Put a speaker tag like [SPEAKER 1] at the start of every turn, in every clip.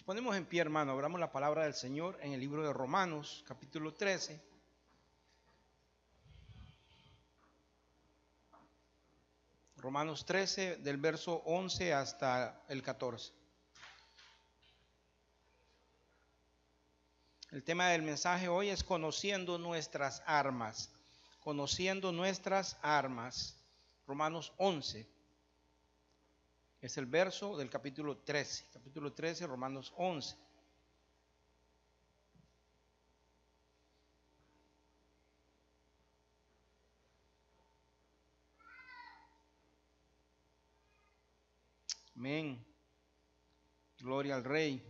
[SPEAKER 1] Ponemos en pie, hermano, abramos la palabra del Señor en el libro de Romanos, capítulo 13. Romanos 13, del verso 11 hasta el 14. El tema del mensaje hoy es conociendo nuestras armas. Conociendo nuestras armas. Romanos 11. Es el verso del capítulo 13. Capítulo 13, Romanos 11. Amén. Gloria al Rey.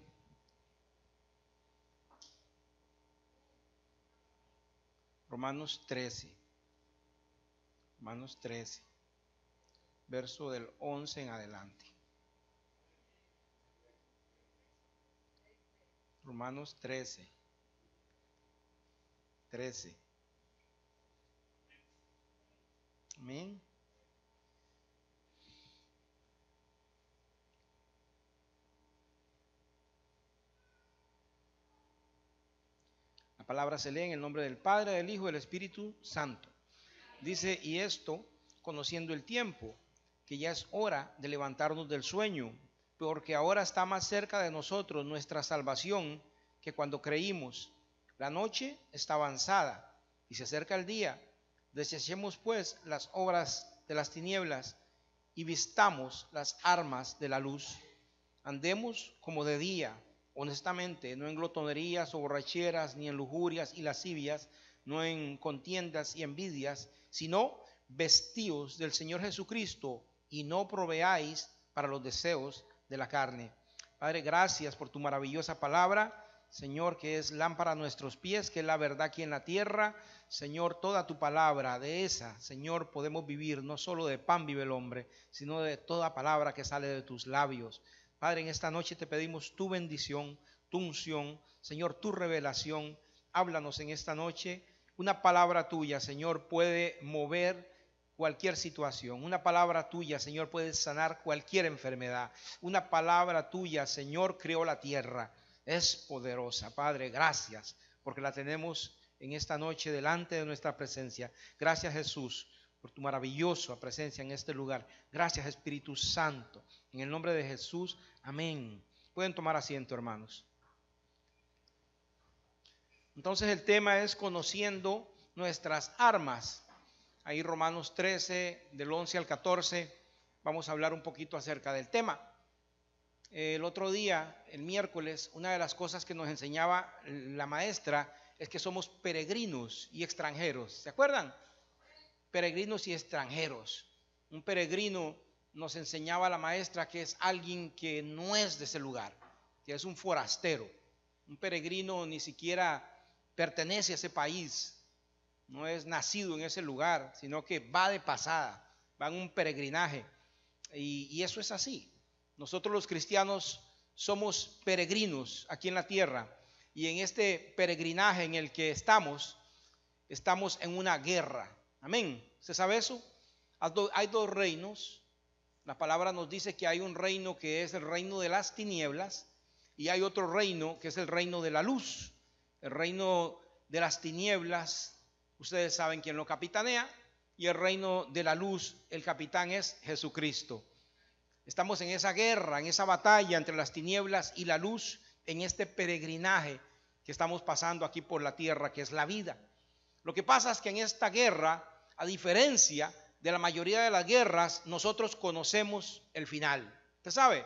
[SPEAKER 1] Romanos 13. Romanos 13. Verso del 11 en adelante. Romanos 13. 13. Amén. La palabra se lee en el nombre del Padre, del Hijo y del Espíritu Santo. Dice, y esto, conociendo el tiempo, que ya es hora de levantarnos del sueño, porque ahora está más cerca de nosotros nuestra salvación que cuando creímos. La noche está avanzada y se acerca el día. Desechemos pues las obras de las tinieblas y vistamos las armas de la luz. Andemos como de día, honestamente, no en glotonerías o borracheras, ni en lujurias y lascivias, no en contiendas y envidias, sino vestíos del Señor Jesucristo y no proveáis para los deseos de la carne. Padre, gracias por tu maravillosa palabra, Señor, que es lámpara a nuestros pies, que es la verdad aquí en la tierra. Señor, toda tu palabra, de esa, Señor, podemos vivir. No solo de pan vive el hombre, sino de toda palabra que sale de tus labios. Padre, en esta noche te pedimos tu bendición, tu unción, Señor, tu revelación. Háblanos en esta noche. Una palabra tuya, Señor, puede mover cualquier situación. Una palabra tuya, Señor, puede sanar cualquier enfermedad. Una palabra tuya, Señor, creó la tierra. Es poderosa. Padre, gracias, porque la tenemos en esta noche delante de nuestra presencia. Gracias, Jesús, por tu maravillosa presencia en este lugar. Gracias, Espíritu Santo. En el nombre de Jesús, amén. Pueden tomar asiento, hermanos. Entonces el tema es conociendo nuestras armas. Ahí Romanos 13, del 11 al 14, vamos a hablar un poquito acerca del tema. El otro día, el miércoles, una de las cosas que nos enseñaba la maestra es que somos peregrinos y extranjeros. ¿Se acuerdan? Peregrinos y extranjeros. Un peregrino, nos enseñaba la maestra, que es alguien que no es de ese lugar, que es un forastero. Un peregrino ni siquiera pertenece a ese país. No es nacido en ese lugar, sino que va de pasada, va en un peregrinaje. Y eso es así. Nosotros los cristianos somos peregrinos aquí en la tierra. Y en este peregrinaje en el que estamos en una guerra. Amén. ¿Se sabe eso? Hay dos reinos. La palabra nos dice que hay un reino que es el reino de las tinieblas y hay otro reino que es el reino de la luz. El reino de las tinieblas, ustedes saben quién lo capitanea, y el reino de la luz, el capitán es Jesucristo. Estamos en esa guerra, en esa batalla entre las tinieblas y la luz, en este peregrinaje que estamos pasando aquí por la tierra, que es la vida. Lo que pasa es que en esta guerra, a diferencia de la mayoría de las guerras, nosotros conocemos el final. ¿Usted sabe?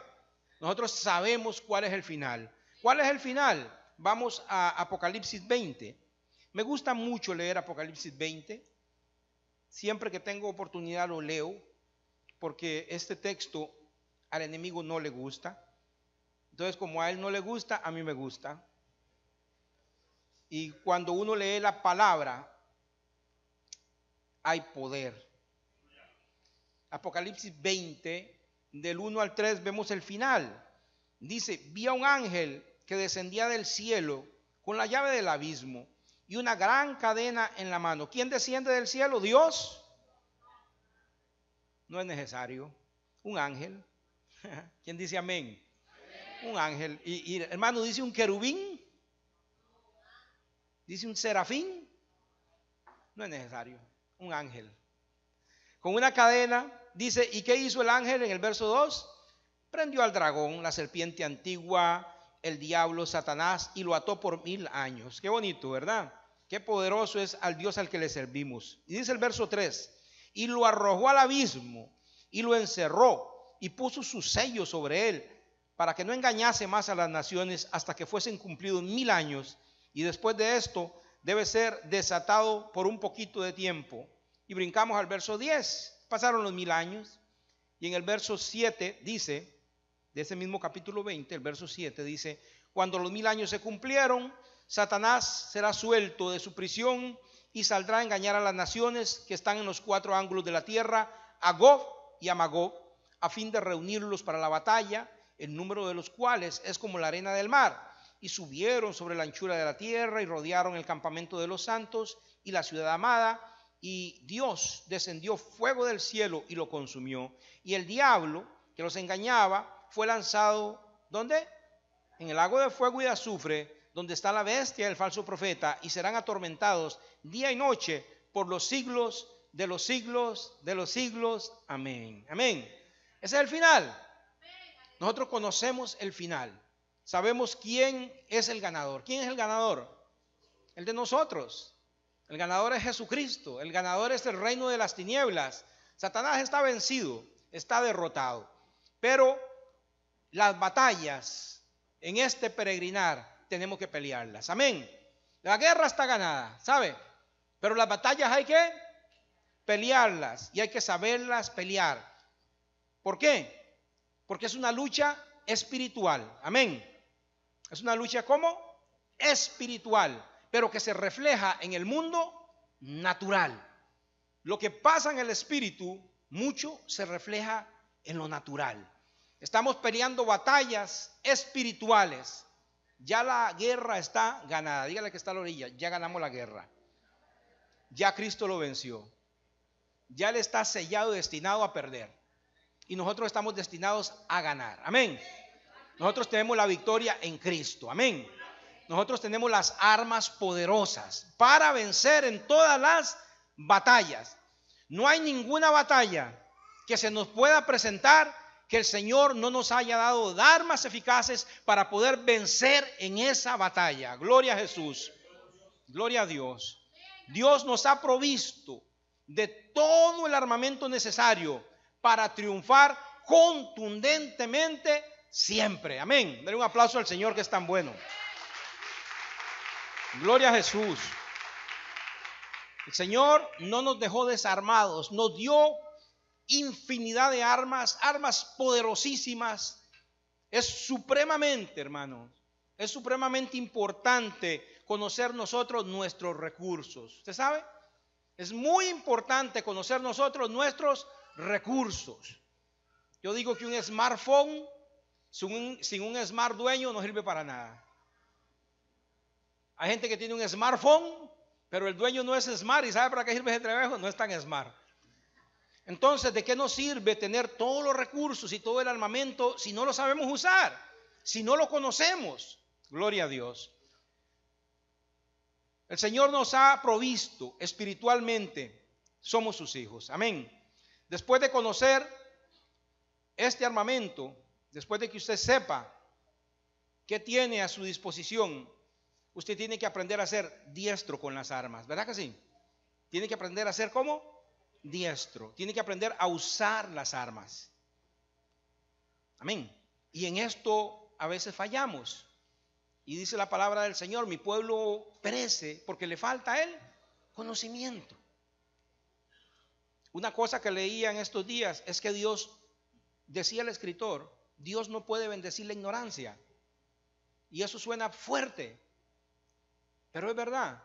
[SPEAKER 1] Nosotros sabemos cuál es el final. ¿Cuál es el final? Vamos a Apocalipsis 20. Me gusta mucho leer Apocalipsis 20. Siempre que tengo oportunidad lo leo, porque este texto al enemigo no le gusta. Entonces, como a él no le gusta, a mí me gusta. Y cuando uno lee la palabra, hay poder. Apocalipsis 20, del 1 al 3, vemos el final. Dice, vi a un ángel que descendía del cielo con la llave del abismo y una gran cadena en la mano. ¿Quién desciende del cielo? ¿Dios? No es necesario. Un ángel. ¿Quién dice amén? Un ángel. Y hermano, dice un querubín, dice un serafín. No es necesario. Un ángel. Con una cadena, dice, ¿y qué hizo el ángel en el verso 2? Prendió al dragón, la serpiente antigua, el diablo, Satanás, y lo ató por 1000 años. Qué bonito, ¿verdad? Qué poderoso es al Dios al que le servimos. Y dice el verso 3, y lo arrojó al abismo, y lo encerró, y puso su sello sobre él, para que no engañase más a las naciones hasta que fuesen cumplidos 1000 años. Y después de esto, debe ser desatado por un poquito de tiempo. Y brincamos al verso 10. Pasaron los 1000 años. Y en el verso 7 dice, de ese mismo capítulo 20, el verso 7 dice, cuando los 1000 años se cumplieron, Satanás será suelto de su prisión y saldrá a engañar a las naciones que están en los 4 ángulos de la tierra, a Gog y a Magog, a fin de reunirlos para la batalla, el número de los cuales es como la arena del mar. Y subieron sobre la anchura de la tierra y rodearon el campamento de los santos y la ciudad amada. Y Dios descendió fuego del cielo y lo consumió. Y el diablo que los engañaba fue lanzado, ¿dónde? En el lago de fuego y de azufre, donde está la bestia, el falso profeta, y serán atormentados día y noche por los siglos de los siglos de los siglos. Amén. Amén. Ese es el final. Nosotros conocemos el final. Sabemos quién es el ganador. ¿Quién es el ganador? El de nosotros. El ganador es Jesucristo. El ganador es el reino de las tinieblas. Satanás está vencido, está derrotado. Pero las batallas en este peregrinar tenemos que pelearlas. Amén. La guerra está ganada, ¿sabe? Pero las batallas hay que pelearlas y hay que saberlas pelear. ¿Por qué? Porque es una lucha espiritual. Amén. Es una lucha ¿cómo? Espiritual, pero que se refleja en el mundo natural. Lo que pasa en el espíritu, mucho se refleja en lo natural. Estamos peleando batallas espirituales. Ya la guerra está ganada. Dígale que está a la orilla, ya ganamos la guerra. Ya Cristo lo venció. Ya Él está sellado y destinado a perder. Y nosotros estamos destinados a ganar. Amén. Nosotros tenemos la victoria en Cristo. Amén. Nosotros tenemos las armas poderosas para vencer en todas las batallas. No hay ninguna batalla que se nos pueda presentar que el Señor no nos haya dado armas eficaces para poder vencer en esa batalla. Gloria a Jesús. Gloria a Dios. Dios nos ha provisto de todo el armamento necesario para triunfar contundentemente siempre. Amén. Dale un aplauso al Señor que es tan bueno. Gloria a Jesús. El Señor no nos dejó desarmados, nos dio infinidad de armas, armas poderosísimas. Es supremamente, hermanos, es supremamente importante conocer nosotros nuestros recursos. ¿Usted sabe? Es muy importante conocer nosotros nuestros recursos. Yo digo que un smartphone sin un smart dueño no sirve para nada. Hay gente que tiene un smartphone, pero el dueño no es smart. ¿Y sabe para qué sirve ese trabajo? No es tan smart. Entonces, ¿de qué nos sirve tener todos los recursos y todo el armamento si no lo sabemos usar? Si no lo conocemos. Gloria a Dios. El Señor nos ha provisto espiritualmente. Somos sus hijos. Amén. Después de conocer este armamento, después de que usted sepa qué tiene a su disposición, usted tiene que aprender a ser diestro con las armas. ¿Verdad que sí? Tiene que aprender a ser ¿cómo? Diestro. Tiene que aprender a usar las armas. Amén. Y en esto a veces fallamos. Y dice la palabra del Señor, mi pueblo perece porque le falta el conocimiento. Una cosa que leía en estos días es que Dios, decía el escritor, Dios no puede bendecir la ignorancia. Y eso suena fuerte, pero es verdad.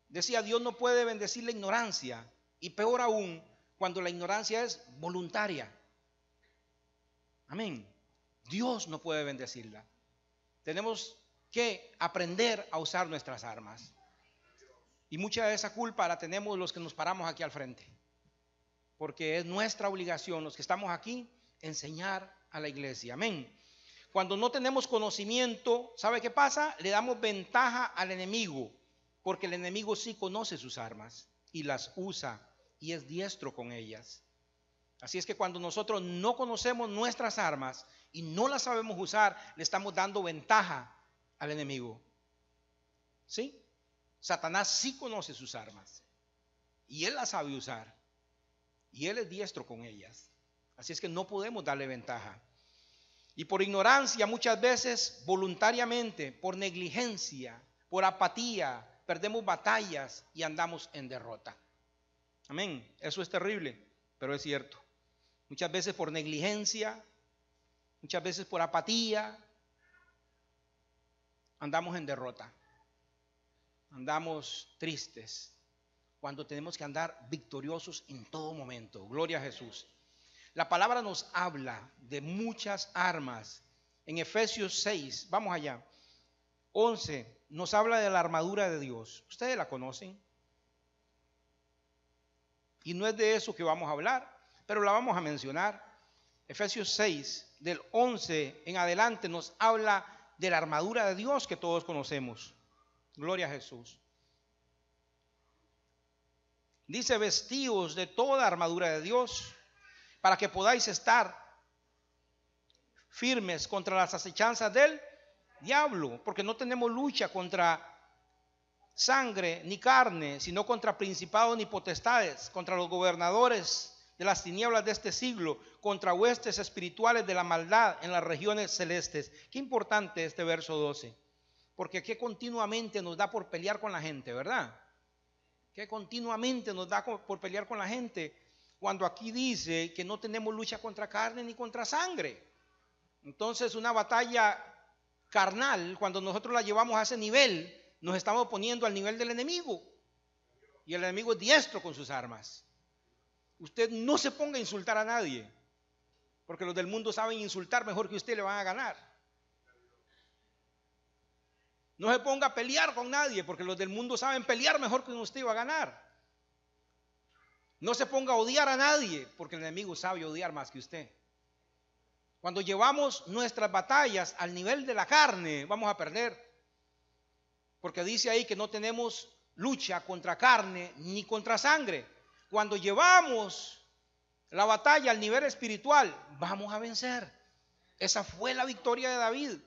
[SPEAKER 1] Decía, Dios no puede bendecir la ignorancia. Y peor aún, cuando la ignorancia es voluntaria. Amén. Dios no puede bendecirla. Tenemos que aprender a usar nuestras armas. Y mucha de esa culpa la tenemos los que nos paramos aquí al frente. Porque es nuestra obligación, los que estamos aquí, enseñar a la iglesia. Amén. Cuando no tenemos conocimiento, ¿sabe qué pasa? Le damos ventaja al enemigo, porque el enemigo sí conoce sus armas y las usa y es diestro con ellas. Así es que cuando nosotros no conocemos nuestras armas y no las sabemos usar, le estamos dando ventaja al enemigo. ¿Sí? Satanás sí conoce sus armas y él las sabe usar y él es diestro con ellas. Así es que no podemos darle ventaja. Y por ignorancia, muchas veces voluntariamente, por negligencia, por apatía, perdemos batallas y andamos en derrota. Amén. Eso es terrible, pero es cierto. Muchas veces por negligencia, muchas veces por apatía, andamos en derrota. Andamos tristes cuando tenemos que andar victoriosos en todo momento. Gloria a Jesús. La palabra nos habla de muchas armas. En Efesios 6, vamos allá, 11, nos habla de la armadura de Dios. ¿Ustedes la conocen? Y no es de eso que vamos a hablar, pero la vamos a mencionar. Efesios 6, del 11 en adelante, nos habla de la armadura de Dios que todos conocemos. Gloria a Jesús. Dice: vestíos de toda armadura de Dios, para que podáis estar firmes contra las acechanzas del diablo, porque no tenemos lucha contra sangre ni carne, sino contra principados ni potestades, contra los gobernadores de las tinieblas de este siglo, contra huestes espirituales de la maldad en las regiones celestes. Qué importante este verso 12, porque aquí continuamente nos da por pelear con la gente, ¿verdad? Que continuamente nos da por pelear con la gente, cuando aquí dice que no tenemos lucha contra carne ni contra sangre. Entonces, una batalla carnal, cuando nosotros la llevamos a ese nivel, nos estamos poniendo al nivel del enemigo. Y el enemigo es diestro con sus armas. Usted no se ponga a insultar a nadie, porque los del mundo saben insultar mejor que usted, le van a ganar. No se ponga a pelear con nadie, porque los del mundo saben pelear mejor que usted, va a ganar. No se ponga a odiar a nadie, porque el enemigo sabe odiar más que usted. Cuando llevamos nuestras batallas al nivel de la carne, vamos a perder. Porque dice ahí que no tenemos lucha contra carne ni contra sangre. Cuando llevamos la batalla al nivel espiritual, vamos a vencer. Esa fue la victoria de David.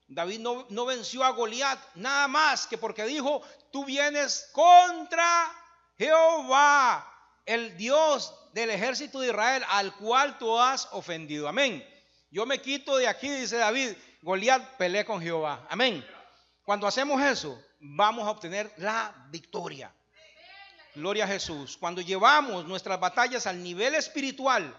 [SPEAKER 1] David no venció a Goliat nada más que porque dijo: tú vienes contra Jehová, el Dios del ejército de Israel, al cual tú has ofendido. Amén. Yo me quito de aquí, dice David, Goliat peleé con Jehová. Amén. Cuando hacemos eso, vamos a obtener la victoria. Gloria a Jesús. Cuando llevamos nuestras batallas al nivel espiritual,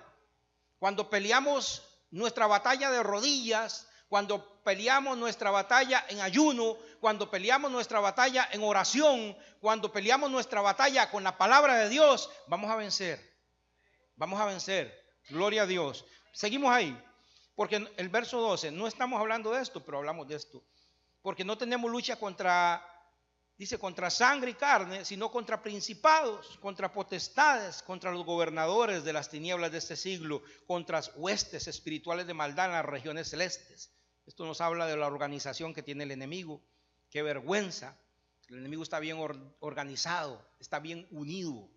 [SPEAKER 1] cuando peleamos nuestra batalla de rodillas, cuando peleamos nuestra batalla en ayuno, cuando peleamos nuestra batalla en oración, cuando peleamos nuestra batalla con la palabra de Dios, vamos a vencer. Vamos a vencer. Gloria a Dios. Seguimos ahí, porque el verso 12, no estamos hablando de esto, pero hablamos de esto. Porque no tenemos lucha contra sangre y carne, sino contra principados, contra potestades, contra los gobernadores de las tinieblas de este siglo, contra huestes espirituales de maldad en las regiones celestes. Esto nos habla de la organización que tiene el enemigo. Qué vergüenza. El enemigo está bien organizado, está bien unido.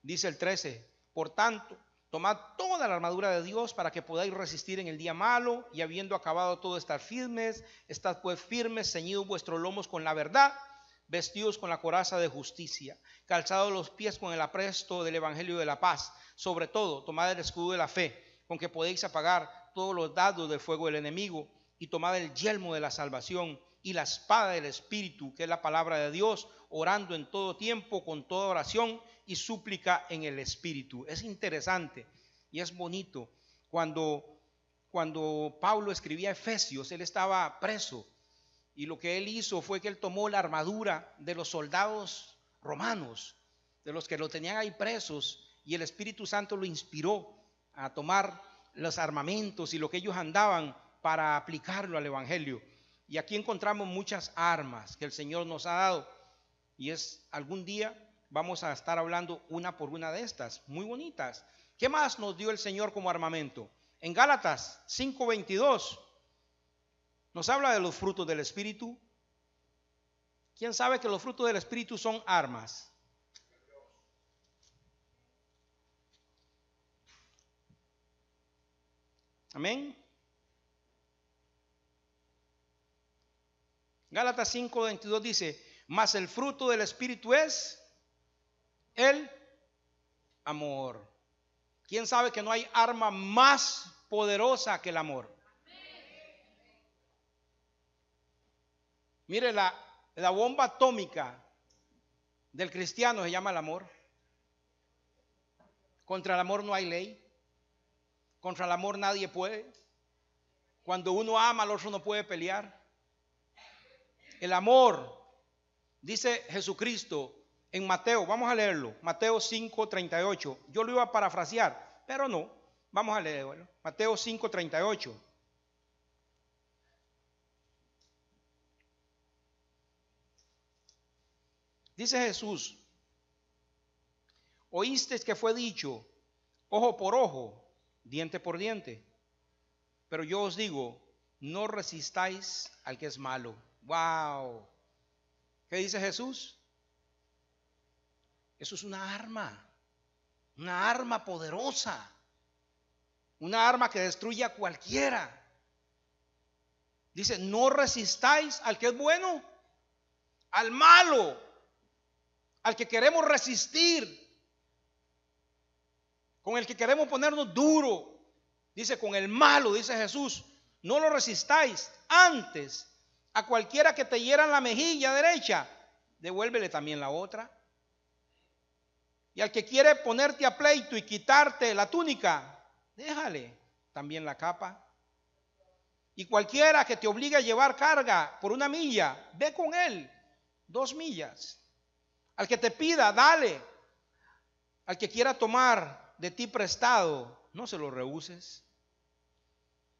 [SPEAKER 1] Dice el 13, por tanto, tomad toda la armadura de Dios para que podáis resistir en el día malo, y habiendo acabado todo, estar firmes. Estad pues firmes, ceñidos vuestros lomos con la verdad, vestidos con la coraza de justicia, calzados los pies con el apresto del evangelio de la paz. Sobre todo, tomad el escudo de la fe, con que podéis apagar todos los dardos del fuego del enemigo, y tomad el yelmo de la salvación y la espada del Espíritu, que es la palabra de Dios, orando en todo tiempo con toda oración y súplica en el Espíritu. Es interesante y es bonito. Cuando Pablo escribía Efesios, él estaba preso, y lo que él hizo fue que él tomó la armadura de los soldados romanos, de los que lo tenían ahí presos, y el Espíritu Santo lo inspiró a tomar los armamentos y lo que ellos andaban para aplicarlo al evangelio. Y aquí encontramos muchas armas que el Señor nos ha dado, y algún día vamos a estar hablando una por una de estas, muy bonitas. ¿Qué más nos dio el Señor como armamento? En Gálatas 5:22 nos habla de los frutos del Espíritu. ¿Quién sabe que los frutos del Espíritu son armas? Amén. Gálatas 5:22 dice, mas el fruto del Espíritu es el amor. ¿Quién sabe que no hay arma más poderosa que el amor? Mire, la bomba atómica del cristiano se llama el amor. Contra el amor no hay ley. Contra el amor nadie puede. Cuando uno ama al otro no puede pelear. El amor, dice Jesucristo en Mateo, vamos a leerlo, Mateo 5:38. Yo lo iba a parafrasear, pero no, vamos a leerlo. Mateo 5:38. Dice Jesús, oísteis que fue dicho, ojo por ojo, diente por diente. Pero yo os digo, no resistáis al que es malo. Wow. ¿Qué dice Jesús? Eso es una arma poderosa, una arma que destruye a cualquiera. Dice, no resistáis al que es bueno, al malo, al que queremos resistir, con el que queremos ponernos duro. Dice, con el malo, dice Jesús, no lo resistáis. Antes, a cualquiera que te hiera en la mejilla derecha, devuélvele también la otra. Y al que quiere ponerte a pleito y quitarte la túnica, déjale también la capa. Y cualquiera que te obligue a llevar carga por 1 milla, ve con él 2 millas. Al que te pida, dale. Al que quiera tomar de ti prestado, no se lo rehuses.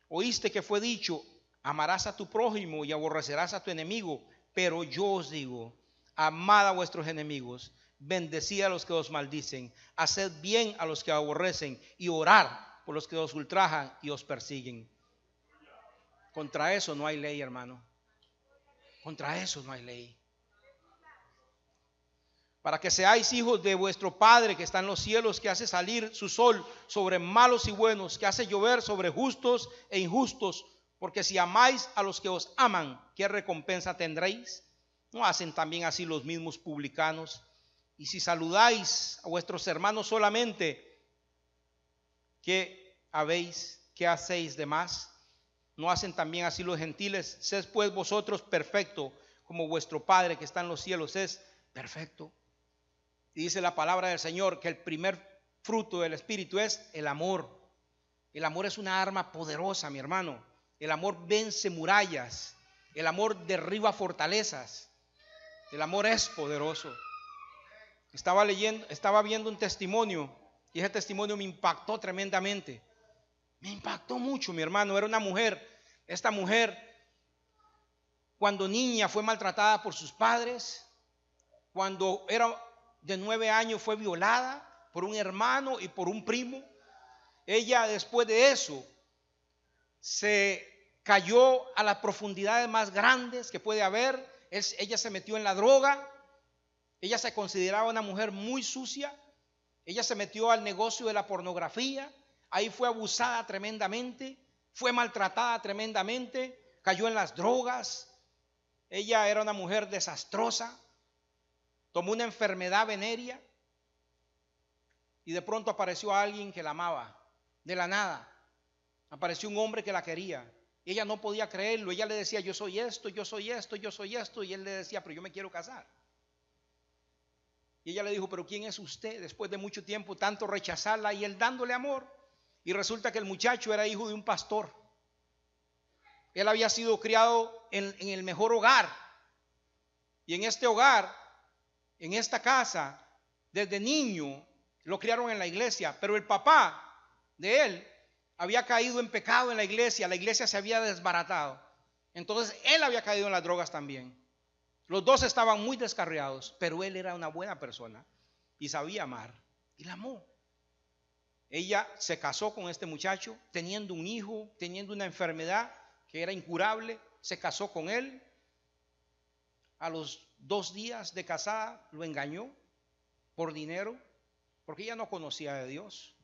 [SPEAKER 1] Oíste que fue dicho, amarás a tu prójimo y aborrecerás a tu enemigo. Pero yo os digo, amad a vuestros enemigos, bendecid a los que os maldicen, haced bien a los que aborrecen y orad por los que os ultrajan y os persiguen. Contra eso no hay ley, hermano. Contra eso no hay ley. Para que seáis hijos de vuestro Padre que está en los cielos, que hace salir su sol sobre malos y buenos, que hace llover sobre justos e injustos. Porque si amáis a los que os aman, ¿qué recompensa tendréis? ¿No hacen también así los mismos publicanos? Y si saludáis a vuestros hermanos solamente, ¿qué hacéis de más? ¿No hacen también así los gentiles? Sed pues vosotros perfectos, como vuestro Padre que está en los cielos es perfecto. Y dice la palabra del Señor que el primer fruto del Espíritu es el amor. El amor es una arma poderosa, mi hermano. El amor vence murallas. El amor derriba fortalezas. El amor es poderoso. Estaba viendo un testimonio y ese testimonio me impactó tremendamente. Me impactó mucho, mi hermano. Era una mujer. Esta mujer, cuando niña, fue maltratada por sus padres. Cuando era de 9 años fue violada por un hermano y por un primo. Ella, después de eso, se cayó a las profundidades más grandes que puede haber. Ella se metió en la droga. Ella se consideraba una mujer muy sucia. Ella se metió al negocio de la pornografía. Ahí fue abusada tremendamente, fue maltratada tremendamente, cayó en las drogas. Ella era una mujer desastrosa. Tomó una enfermedad venérea y de pronto apareció alguien que la amaba. De la nada apareció un hombre que la quería. Y ella no podía creerlo. Ella le decía, yo soy esto, yo soy esto, yo soy esto. Y él le decía, pero yo me quiero casar. Y ella le dijo, pero ¿quién es usted? Después de mucho tiempo, tanto rechazarla y él dándole amor. Y resulta que el muchacho era hijo de un pastor. Él había sido criado en el mejor hogar. Y en este hogar, en esta casa, desde niño, lo criaron en la iglesia. Pero el papá de él había caído en pecado en la iglesia se había desbaratado. Entonces él había caído en las drogas también. Los dos estaban muy descarriados, pero él era una buena persona y sabía amar y la amó. Ella se casó con este muchacho, teniendo un hijo, teniendo una enfermedad que era incurable, se casó con él. A los 2 días de casada lo engañó por dinero, porque ella no conocía de Dios.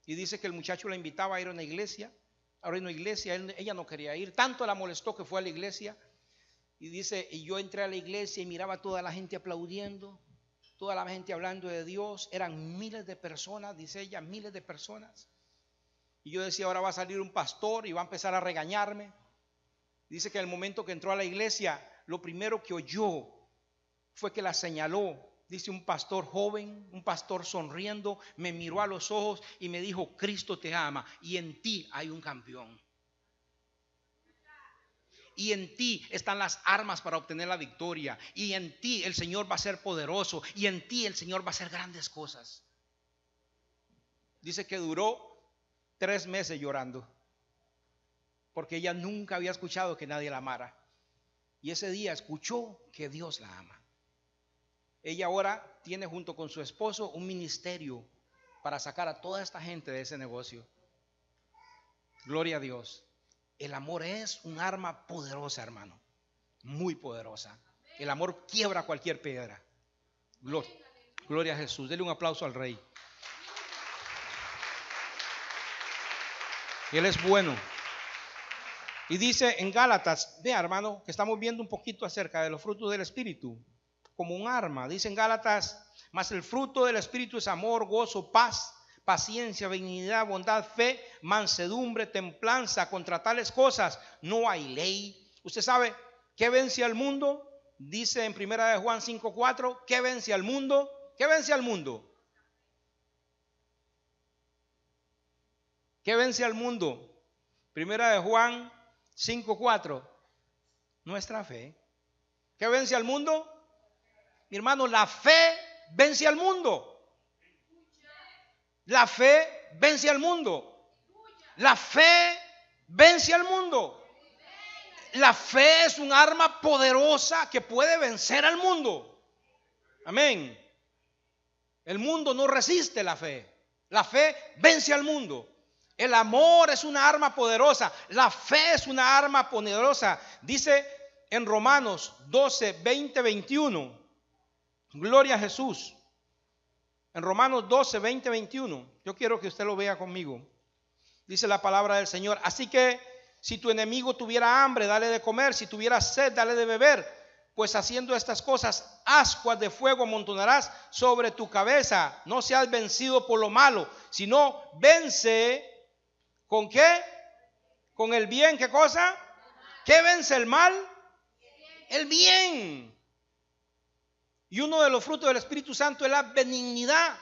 [SPEAKER 1] Y dice que el muchacho la invitaba a ir a una iglesia. Ahora en una iglesia, ella no quería ir, tanto la molestó que fue a la iglesia. Y dice, y yo entré a la iglesia y miraba a toda la gente aplaudiendo, toda la gente hablando de Dios. Eran miles de personas, dice ella, miles de personas. Y yo decía, ahora va a salir un pastor y va a empezar a regañarme. Dice que en el momento que entró a la iglesia, lo primero que oyó fue que la señaló. Dice, un pastor joven, un pastor sonriendo, me miró a los ojos y me dijo, Cristo te ama y en ti hay un campeón. Y en ti están las armas para obtener la victoria. Y en ti el Señor va a ser poderoso. Y en ti el Señor va a hacer grandes cosas. Dice que duró 3 meses llorando, porque ella nunca había escuchado que nadie la amara. Y ese día escuchó que Dios la ama. Ella ahora tiene junto con su esposo un ministerio para sacar a toda esta gente de ese negocio. Gloria a Dios. El amor es un arma poderosa, hermano. Muy poderosa. El amor quiebra cualquier piedra. Gloria a Jesús. Dele un aplauso al Rey. Él es bueno. Y dice en Gálatas, vea hermano, que estamos viendo un poquito acerca de los frutos del Espíritu, como un arma. Dice en Gálatas, mas el fruto del Espíritu es amor, gozo, paz, paciencia, benignidad, bondad, fe, mansedumbre, templanza. Contra tales cosas no hay ley. Usted sabe qué vence al mundo. Dice en 1 Juan 5:4, ¿qué vence al mundo? ¿Qué vence al mundo? ¿Qué vence al mundo? 1 Juan 5:4, nuestra fe. ¿Qué vence al mundo? Mi hermano, la fe vence al mundo. La fe vence al mundo. La fe vence al mundo. La fe es un arma poderosa que puede vencer al mundo. Amén. El mundo no resiste la fe. La fe vence al mundo. El amor es una arma poderosa. La fe es una arma poderosa. Dice en Romanos 12, 20, 21. Gloria a Jesús. En Romanos 12, 20, 21. Yo quiero que usted lo vea conmigo. Dice la palabra del Señor. Así que si tu enemigo tuviera hambre, dale de comer. Si tuviera sed, dale de beber. Pues haciendo estas cosas, ascuas de fuego amontonarás sobre tu cabeza. No seas vencido por lo malo, sino vence. ¿Con qué? Con el bien. ¿Qué cosa? ¿Qué vence el mal? El bien. Y uno de los frutos del Espíritu Santo es la benignidad.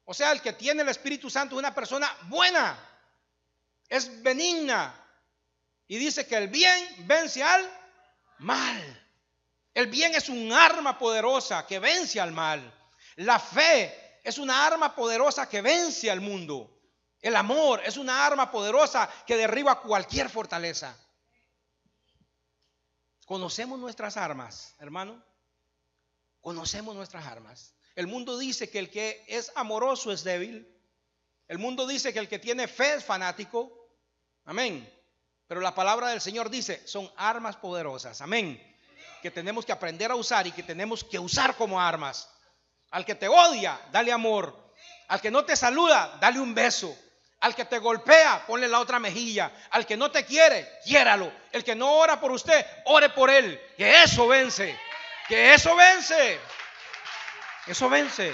[SPEAKER 1] O sea, el que tiene el Espíritu Santo es una persona buena. Es benigna. Y dice que el bien vence al mal. El bien es un arma poderosa que vence al mal. La fe es una arma poderosa que vence al mundo. El amor es una arma poderosa que derriba cualquier fortaleza. ¿Conocemos nuestras armas, hermano? Conocemos nuestras armas. El mundo dice que el que es amoroso es débil. El mundo dice que el que tiene fe es fanático. Amén. Pero la palabra del Señor dice, son armas poderosas. Amén. Que tenemos que aprender a usar y que tenemos que usar como armas. Al que te odia, dale amor. Al que no te saluda, dale un beso. Al que te golpea, ponle la otra mejilla. Al que no te quiere, quiéralo. El que no ora por usted, ore por él. Que eso vence. Que eso vence. Eso vence.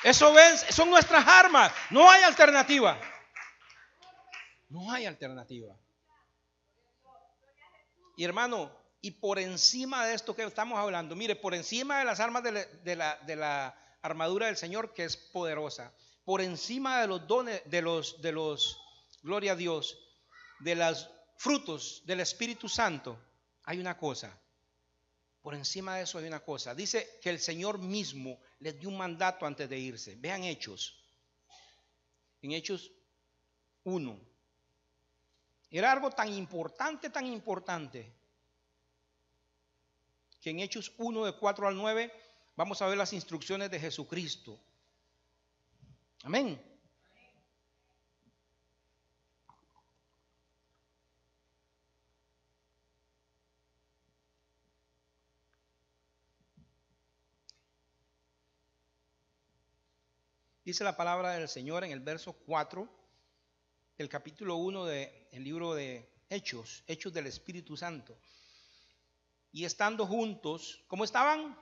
[SPEAKER 1] Eso vence. Son nuestras armas. No hay alternativa. No hay alternativa. Y hermano, y por encima de esto que estamos hablando, mire, por encima de las armas de la armadura del Señor, que es poderosa, por encima de los dones, de los, gloria a Dios, de los frutos del Espíritu Santo, hay una cosa. Por encima de eso hay una cosa. Dice que el Señor mismo les dio un mandato antes de irse. Vean Hechos. En Hechos 1. Era algo tan importante, que en Hechos 1, de 4 al 9, vamos a ver las instrucciones de Jesucristo. Amén. Dice la palabra del Señor en el verso 4 del capítulo 1 del libro de Hechos, Hechos del Espíritu Santo. Y estando juntos, ¿cómo estaban?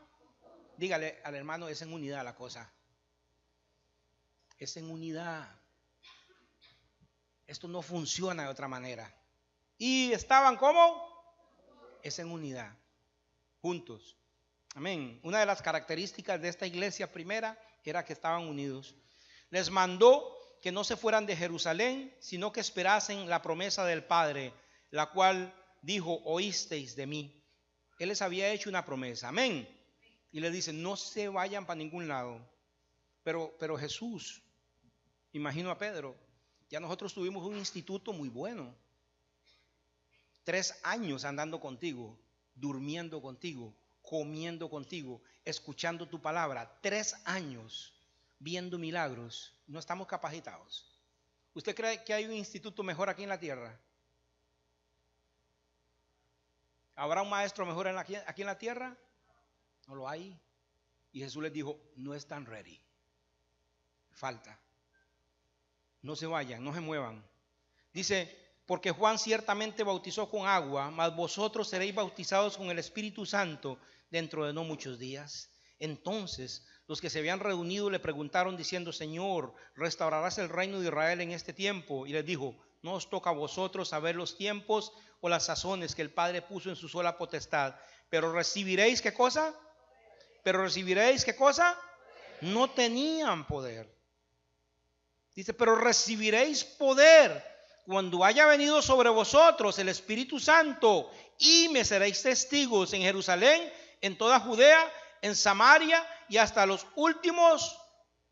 [SPEAKER 1] Dígale al hermano, es en unidad la cosa. Es en unidad. Esto no funciona de otra manera. Y estaban ¿cómo? Es en unidad. Juntos. Amén. Una de las características de esta iglesia primera era que estaban unidos. Les mandó que no se fueran de Jerusalén, sino que esperasen la promesa del Padre, la cual dijo, oísteis de mí. Él les había hecho una promesa. Amén. Y le dice, no se vayan para ningún lado. Pero Jesús, imagino a Pedro, ya nosotros tuvimos un instituto muy bueno. 3 años andando contigo, durmiendo contigo, comiendo contigo, escuchando tu palabra. 3 años viendo milagros. No estamos capacitados. ¿Usted cree que hay un instituto mejor aquí en la tierra? ¿Habrá un maestro mejor aquí en la tierra? No lo hay. Y Jesús les dijo, no están ready. Falta. No se vayan, no se muevan. Dice, porque Juan ciertamente bautizó con agua, mas vosotros seréis bautizados con el Espíritu Santo dentro de no muchos días. Entonces los que se habían reunido le preguntaron diciendo, Señor, ¿restaurarás el reino de Israel en este tiempo? Y les dijo, no os toca a vosotros saber los tiempos o las sazones que el Padre puso en su sola potestad, pero recibiréis ¿qué cosa? Pero recibiréis ¿qué cosa? No tenían poder. Dice, pero recibiréis poder cuando haya venido sobre vosotros el Espíritu Santo, y me seréis testigos en Jerusalén, en toda Judea, en Samaria y hasta los últimos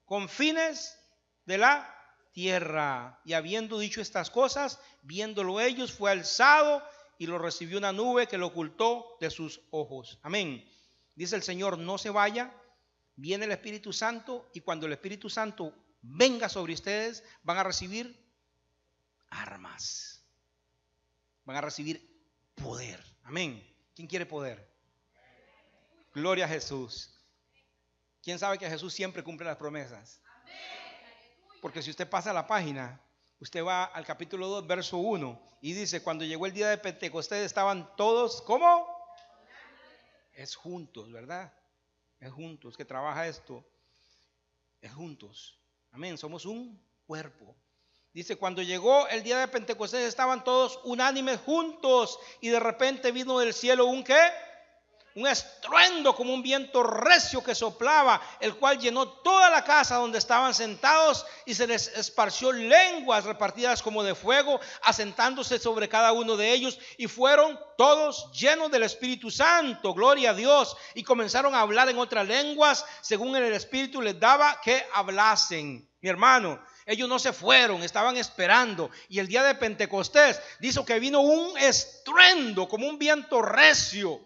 [SPEAKER 1] confines de la tierra. Y habiendo dicho estas cosas, viéndolo ellos, fue alzado y lo recibió una nube que lo ocultó de sus ojos. Amén. Dice el Señor, no se vaya, viene el Espíritu Santo, y cuando el Espíritu Santo venga sobre ustedes, van a recibir armas. Van a recibir poder. Amén. ¿Quién quiere poder? Gloria a Jesús. ¿Quién sabe que Jesús siempre cumple las promesas? Porque si usted pasa la página, usted va al capítulo 2, verso 1, y dice, cuando llegó el día de Pentecostés estaban todos, ¿cómo? Es juntos, ¿verdad? Es juntos que trabaja esto. Es juntos. Amén, somos un cuerpo. Dice, cuando llegó el día de Pentecostés estaban todos unánimes juntos, y de repente vino del cielo un ¿qué? Un estruendo como un viento recio que soplaba, el cual llenó toda la casa donde estaban sentados, y se les esparció lenguas repartidas como de fuego, asentándose sobre cada uno de ellos, y fueron todos llenos del Espíritu Santo, gloria a Dios, y comenzaron a hablar en otras lenguas según el Espíritu les daba que hablasen. Mi hermano, ellos no se fueron, estaban esperando, y el día de Pentecostés dice que vino un estruendo como un viento recio.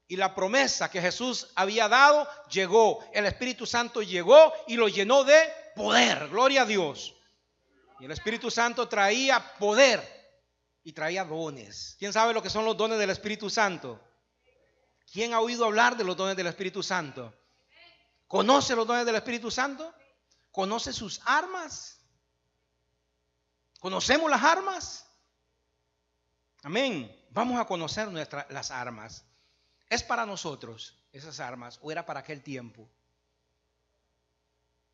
[SPEAKER 1] Y la promesa que Jesús había dado llegó. El Espíritu Santo llegó y lo llenó de poder. Gloria a Dios. Y el Espíritu Santo traía poder y traía dones. ¿Quién sabe lo que son los dones del Espíritu Santo? ¿Quién ha oído hablar de los dones del Espíritu Santo? ¿Conoce los dones del Espíritu Santo? ¿Conoce sus armas? ¿Conocemos las armas? Amén. Vamos a conocer las armas. ¿Es para nosotros esas armas o era para aquel tiempo?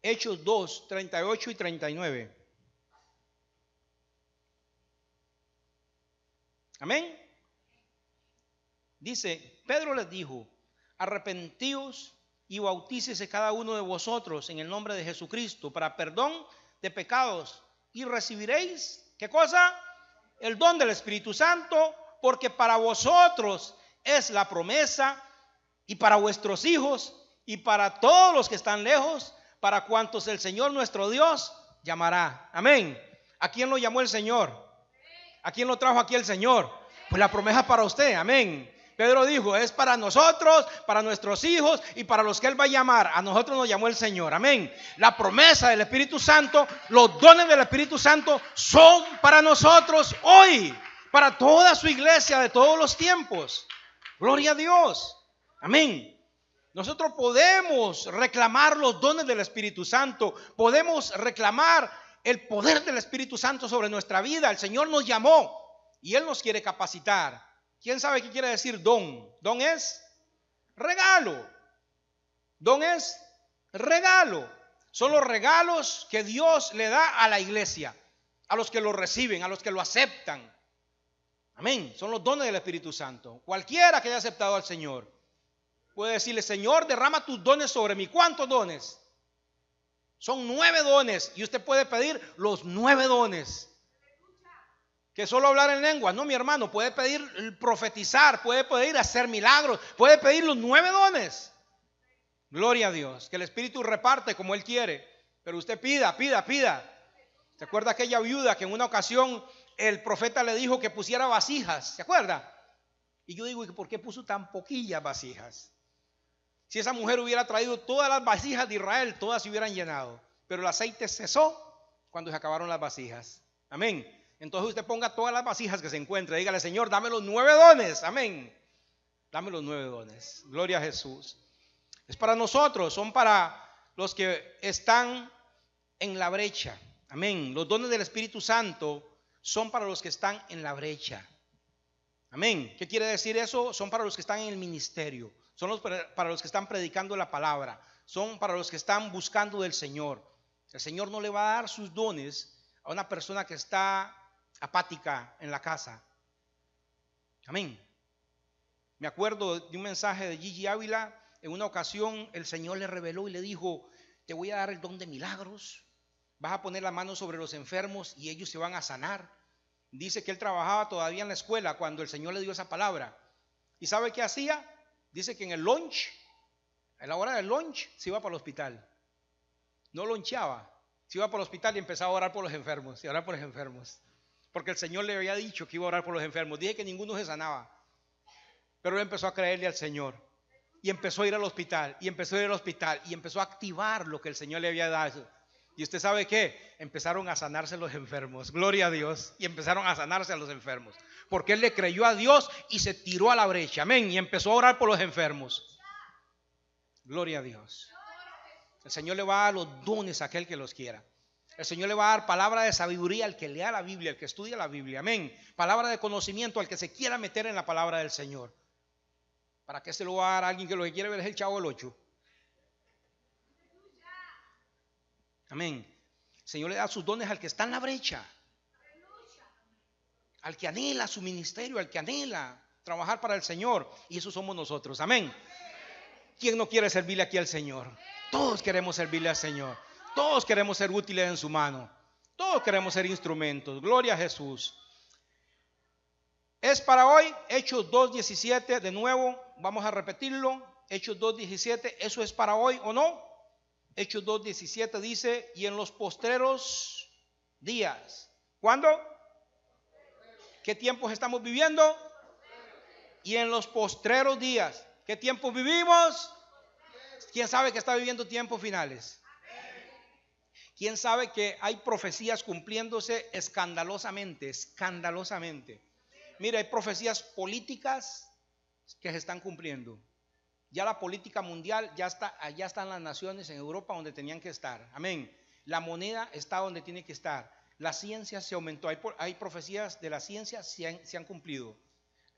[SPEAKER 1] Hechos 2, 38 y 39. Amén. Dice, Pedro les dijo, arrepentíos y bautícese cada uno de vosotros en el nombre de Jesucristo para perdón de pecados, y recibiréis, ¿qué cosa? El don del Espíritu Santo, porque para vosotros es la promesa, y para vuestros hijos, y para todos los que están lejos, para cuantos el Señor nuestro Dios llamará. Amén. ¿A quién lo llamó el Señor? ¿A quién lo trajo aquí el Señor? Pues la promesa para usted. Amén. Pedro dijo, es para nosotros, para nuestros hijos y para los que Él va a llamar. A nosotros nos llamó el Señor, amén. La promesa del Espíritu Santo, los dones del Espíritu Santo son para nosotros hoy, para toda su iglesia de todos los tiempos. Gloria a Dios, amén. Nosotros podemos reclamar los dones del Espíritu Santo, podemos reclamar el poder del Espíritu Santo sobre nuestra vida. El Señor nos llamó y Él nos quiere capacitar. ¿Quién sabe qué quiere decir don? Don es regalo. Don es regalo. Son los regalos que Dios le da a la iglesia, a los que lo reciben, a los que lo aceptan. Amén. Son los dones del Espíritu Santo. Cualquiera que haya aceptado al Señor puede decirle, Señor, derrama tus dones sobre mí. ¿Cuántos dones? Son 9 dones y usted puede pedir los 9 dones. Que solo hablar en lengua, no, mi hermano, puede pedir profetizar, puede pedir hacer milagros, puede pedir los 9 dones. Gloria a Dios, que el Espíritu reparte como Él quiere, pero usted pida. ¿Se acuerda aquella viuda que en una ocasión el profeta le dijo que pusiera vasijas? ¿Se acuerda? Y yo digo, ¿por qué puso tan poquillas vasijas? Si esa mujer hubiera traído todas las vasijas de Israel, todas se hubieran llenado, pero el aceite cesó cuando se acabaron las vasijas. Amén. Entonces usted ponga todas las vasijas que se encuentre. Dígale, Señor, dame los 9 dones. Amén. Dame los 9 dones. Gloria a Jesús. Es para nosotros, son para los que están en la brecha. Amén. Los dones del Espíritu Santo son para los que están en la brecha. Amén. ¿Qué quiere decir eso? Son para los que están en el ministerio. Son para los que están predicando la palabra. Son para los que están buscando del Señor. El Señor no le va a dar sus dones a una persona que está apática en la casa. Amén. Me acuerdo de un mensaje de Gigi Ávila. En una ocasión el Señor le reveló y le dijo, te voy a dar el don de milagros, vas a poner la mano sobre los enfermos y ellos se van a sanar. Dice que él trabajaba todavía en la escuela cuando el Señor le dio esa palabra. ¿Y sabe qué hacía? Dice que en el lunch, a la hora del lunch, se iba para el hospital. No loncheaba, se iba para el hospital y empezaba a orar por los enfermos, y a orar por los enfermos. Porque el Señor le había dicho que iba a orar por los enfermos. Dije que ninguno se sanaba, pero él empezó a creerle al Señor y empezó a ir al hospital y empezó a ir al hospital y empezó a activar lo que el Señor le había dado. Y usted sabe qué, empezaron a sanarse los enfermos, gloria a Dios, y empezaron a sanarse a los enfermos, porque él le creyó a Dios y se tiró a la brecha, amén, y empezó a orar por los enfermos. Gloria a Dios. El Señor le va a dar los dones a aquel que los quiera. El Señor le va a dar palabra de sabiduría al que lea la Biblia, al que estudia la Biblia, amén. Palabra de conocimiento al que se quiera meter en la palabra del Señor. ¿Para qué se lo va a dar a alguien que lo que quiere ver es el Chavo del 8? Amén. El Señor le da sus dones al que está en la brecha, al que anhela su ministerio, al que anhela trabajar para el Señor. Y eso somos nosotros, amén. ¿Quién no quiere servirle aquí al Señor? Todos queremos servirle al Señor. Todos queremos ser útiles en su mano. Todos queremos ser instrumentos. Gloria a Jesús. Es para hoy, Hechos 2:17, de nuevo, vamos a repetirlo. Hechos 2:17, ¿eso es para hoy o no? Hechos 2:17 dice, y en los postreros días. ¿Cuándo? ¿Qué tiempos estamos viviendo? Y en los postreros días. ¿Qué tiempos vivimos? ¿Quién sabe que está viviendo tiempos finales? ¿Quién sabe que hay profecías cumpliéndose escandalosamente? Escandalosamente. Mira, hay profecías políticas que se están cumpliendo. Ya la política mundial ya está, allá están las naciones en Europa donde tenían que estar. Amén. La moneda está donde tiene que estar. La ciencia se aumentó. Hay profecías de la ciencia se han cumplido.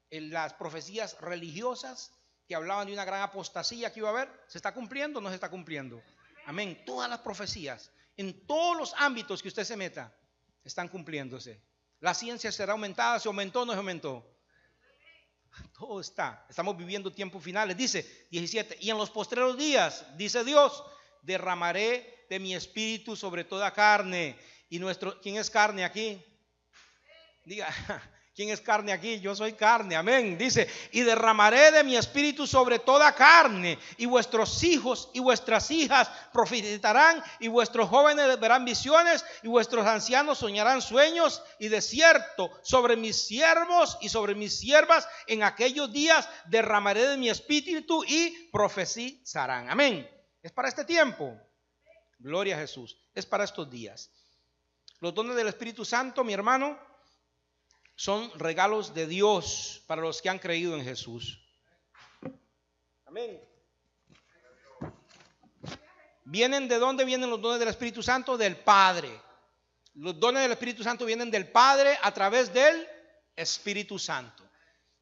[SPEAKER 1] Las profecías religiosas que hablaban de una gran apostasía que iba a haber, ¿se está cumpliendo o no se está cumpliendo? Amén. Todas las profecías, en todos los ámbitos que usted se meta, están cumpliéndose. La ciencia será aumentada, ¿se aumentó o no se aumentó? Todo está. Estamos viviendo tiempos finales. Dice 17, y en los postreros días, dice Dios, derramaré de mi espíritu sobre toda carne. Y ¿quién es carne aquí? Diga, ¿quién es carne aquí? Yo soy carne, amén. Dice, y derramaré de mi espíritu sobre toda carne, y vuestros hijos y vuestras hijas profetizarán, y vuestros jóvenes verán visiones, y vuestros ancianos soñarán sueños, y de cierto sobre mis siervos y sobre mis siervas en aquellos días derramaré de mi espíritu y profetizarán. Amén. Es para este tiempo. Gloria a Jesús. Es para estos días. Los dones del Espíritu Santo, mi hermano, son regalos de Dios para los que han creído en Jesús. Amén. ¿Vienen de dónde vienen los dones del Espíritu Santo? Del Padre. Los dones del Espíritu Santo vienen del Padre a través del Espíritu Santo.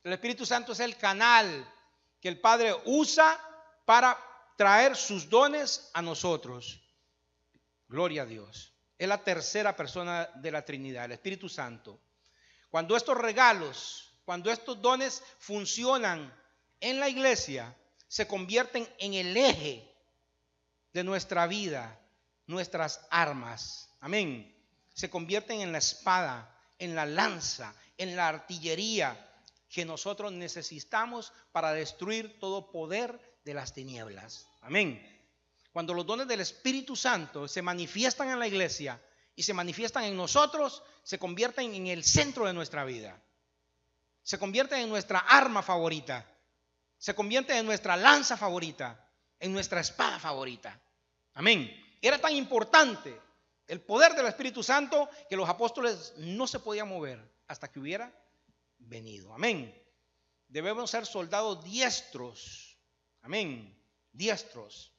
[SPEAKER 1] El Espíritu Santo es el canal que el Padre usa para traer sus dones a nosotros. Gloria a Dios. Es la tercera persona de la Trinidad, el Espíritu Santo. Cuando estos regalos, cuando estos dones funcionan en la iglesia, se convierten en el eje de nuestra vida, nuestras armas. Amén. Se convierten en la espada, en la lanza, en la artillería que nosotros necesitamos para destruir todo poder de las tinieblas. Amén. Cuando los dones del Espíritu Santo se manifiestan en la iglesia y se manifiestan en nosotros, se convierten en el centro de nuestra vida. Se convierten en nuestra arma favorita. Se convierten en nuestra lanza favorita, en nuestra espada favorita. Amén. Era tan importante el poder del Espíritu Santo que los apóstoles no se podían mover hasta que hubiera venido. Amén. Debemos ser soldados diestros. Amén. Diestros.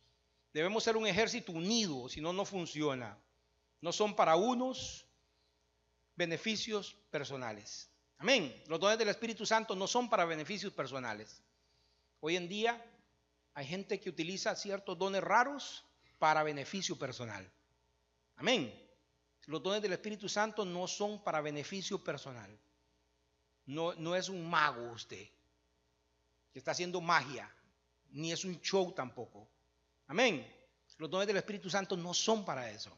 [SPEAKER 1] Debemos ser un ejército unido, si no, no funciona. No son para unos beneficios personales. Amén. Los dones del Espíritu Santo no son para beneficios personales. Hoy en día hay gente que utiliza ciertos dones raros para beneficio personal. Amén. Los dones del Espíritu Santo no son para beneficio personal. No es un mago usted que está haciendo magia, ni es un show tampoco. Amén. Los dones del Espíritu Santo no son para eso.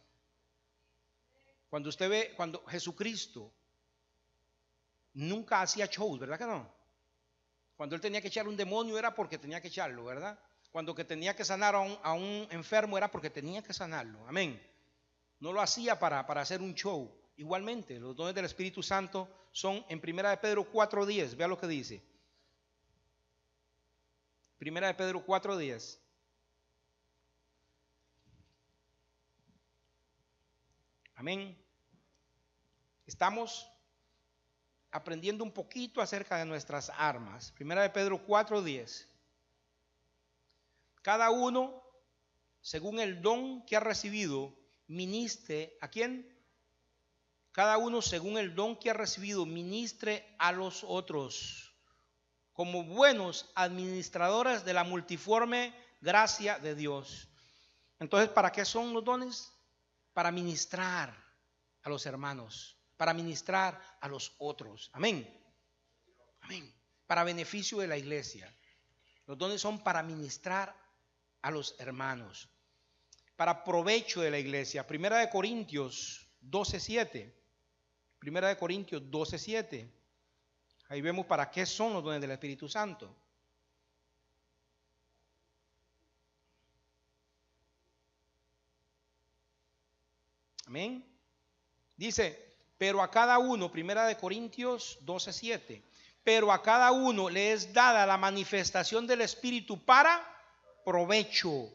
[SPEAKER 1] Cuando usted ve, cuando Jesucristo nunca hacía shows, ¿verdad que no? Cuando él tenía que echar un demonio era porque tenía que echarlo, ¿verdad? Cuando que tenía que sanar a un enfermo era porque tenía que sanarlo. Amén. No lo hacía para hacer un show. Igualmente, los dones del Espíritu Santo son en 1 Pedro 4:10. Vea lo que dice. 1 Pedro 4:10. Amén. Estamos aprendiendo un poquito acerca de nuestras armas. 1 Pedro 4:10. Cada uno, según el don que ha recibido, ministre ¿a quién? Cada uno, según el don que ha recibido, ministre a los otros, como buenos administradores de la multiforme gracia de Dios. Entonces, ¿para qué son los dones? Para ministrar a los hermanos, para ministrar a los otros. Amén. Amén. Para beneficio de la iglesia. Los dones son para ministrar a los hermanos, para provecho de la iglesia. 1 Corintios 12:7. 1 Corintios 12:7. Ahí vemos para qué son los dones del Espíritu Santo. Amén. Dice, pero a cada uno, 1 Corintios 12:7, pero a cada uno le es dada la manifestación del Espíritu para provecho.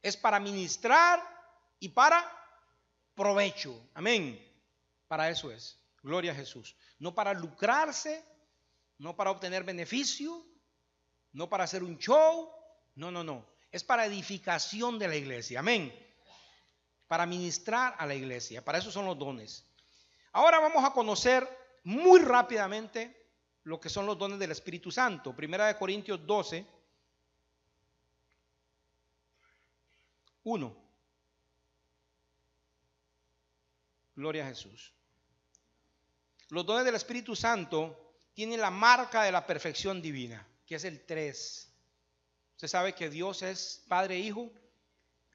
[SPEAKER 1] Es para ministrar y para provecho. Amén. Para eso es. Gloria a Jesús. No para lucrarse, no para obtener beneficio, no para hacer un show. No. Es para edificación de la iglesia. Amén. Para ministrar a la iglesia. Para eso son los dones. Ahora vamos a conocer muy rápidamente lo que son los dones del Espíritu Santo. 1 Corintios 12, 1. Gloria a Jesús. Los dones del Espíritu Santo tienen la marca de la perfección divina, que es el 3. Usted sabe que Dios es Padre, Hijo,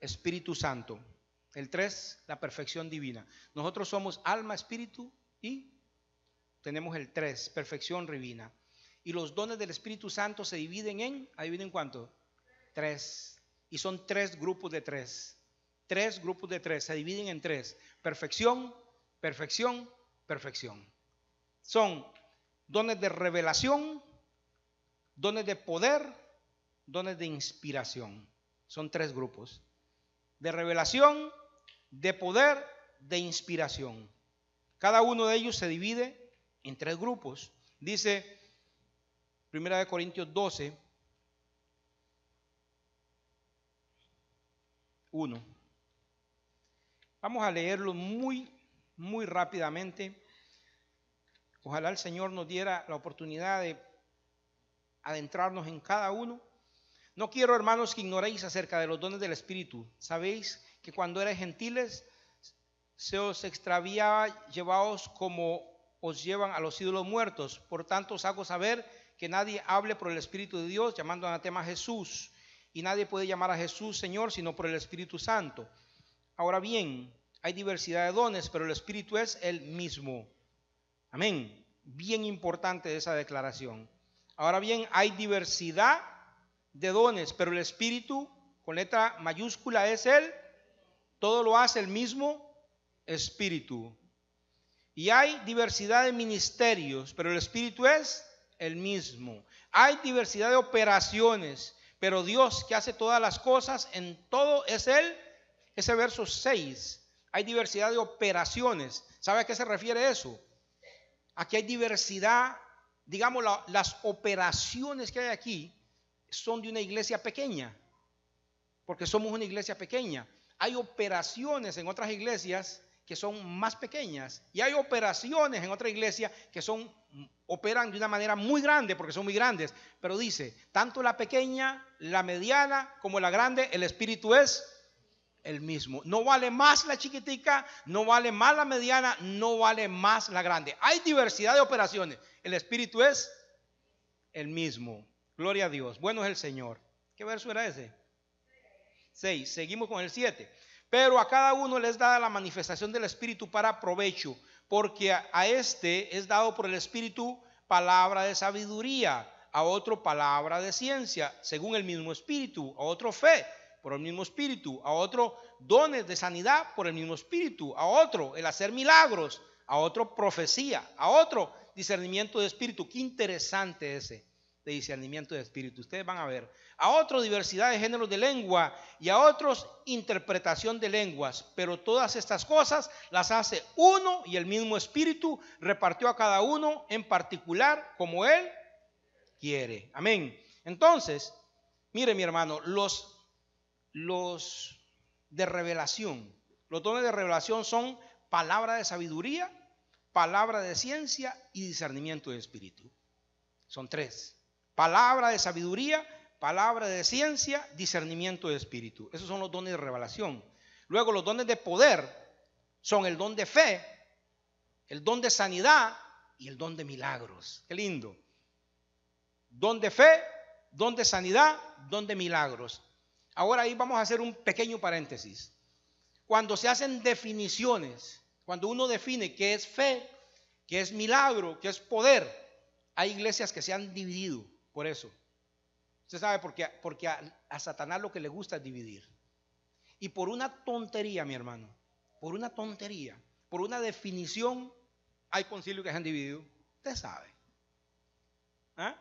[SPEAKER 1] Espíritu Santo. El 3, la perfección divina. Nosotros somos alma, espíritu y tenemos el 3, perfección divina. Y los dones del Espíritu Santo se dividen en, ¿adivinen cuánto? 3. Y son 3 grupos de 3. 3 grupos de 3, se dividen en 3. Perfección, perfección, perfección. Son dones de revelación, dones de poder, dones de inspiración. Son 3 grupos. De revelación, de poder, de inspiración. Cada uno de ellos se divide en 3 grupos. Dice 1 Corintios 12, 1. Vamos a leerlo muy rápidamente. Ojalá el Señor nos diera la oportunidad de adentrarnos en cada uno. No quiero, hermanos, que ignoréis acerca de los dones del Espíritu. Sabéis que cuando erais gentiles se os extraviaba, llevaos como os llevan a los ídolos muertos. Por tanto os hago saber que nadie hable por el Espíritu de Dios llamando anatema a Jesús. Y nadie puede llamar a Jesús Señor sino por el Espíritu Santo. Ahora bien, hay diversidad de dones, pero el Espíritu es el mismo. Amén. Bien importante esa declaración. Ahora bien, hay diversidad de dones, pero el Espíritu con letra mayúscula es Él. Todo lo hace el mismo Espíritu. Y hay diversidad de ministerios, pero el Espíritu es el mismo. Hay diversidad de operaciones, pero Dios que hace todas las cosas en todo es Él. Ese verso 6. Hay diversidad de operaciones. ¿Sabe a qué se refiere eso? Aquí hay diversidad, digamos, las operaciones que hay aquí son de una iglesia pequeña, porque somos una iglesia pequeña. Hay operaciones en otras iglesias que son más pequeñas y hay operaciones en otra iglesia que operan de una manera muy grande porque son muy grandes. Pero dice, tanto la pequeña, la mediana como la grande, el Espíritu es el mismo. No vale más la chiquitica, no vale más la mediana, no vale más la grande. Hay diversidad de operaciones. El Espíritu es el mismo. Gloria a Dios. Bueno es el Señor. ¿Qué verso era ese? 6. Seguimos con el 7. Pero a cada uno les da la manifestación del Espíritu para provecho, porque a este es dado por el Espíritu palabra de sabiduría, a otro palabra de ciencia, según el mismo Espíritu, a otro fe, por el mismo Espíritu, a otro dones de sanidad por el mismo Espíritu, a otro el hacer milagros, a otro profecía, a otro discernimiento de espíritu. Qué interesante ese de discernimiento de espíritu. Ustedes van a ver. A otro diversidad de géneros de lengua y a otros interpretación de lenguas. Pero todas estas cosas las hace uno y el mismo Espíritu, repartió a cada uno en particular como Él quiere. Amén. Entonces, mire mi hermano, los de revelación, los dones de revelación son palabra de sabiduría, palabra de ciencia y discernimiento de espíritu. Son 3. Palabra de sabiduría, palabra de ciencia, discernimiento de espíritu. Esos son los dones de revelación. Luego los dones de poder son el don de fe, el don de sanidad y el don de milagros. Qué lindo. Don de fe, don de sanidad, don de milagros. Ahora ahí vamos a hacer un pequeño paréntesis. Cuando se hacen definiciones, cuando uno define qué es fe, qué es milagro, qué es poder, hay iglesias que se han dividido por eso. Usted sabe porque a Satanás lo que le gusta es dividir. Y por una tontería, mi hermano, por una tontería, por una definición, hay concilios que se han dividido. Usted sabe. ¿Ah?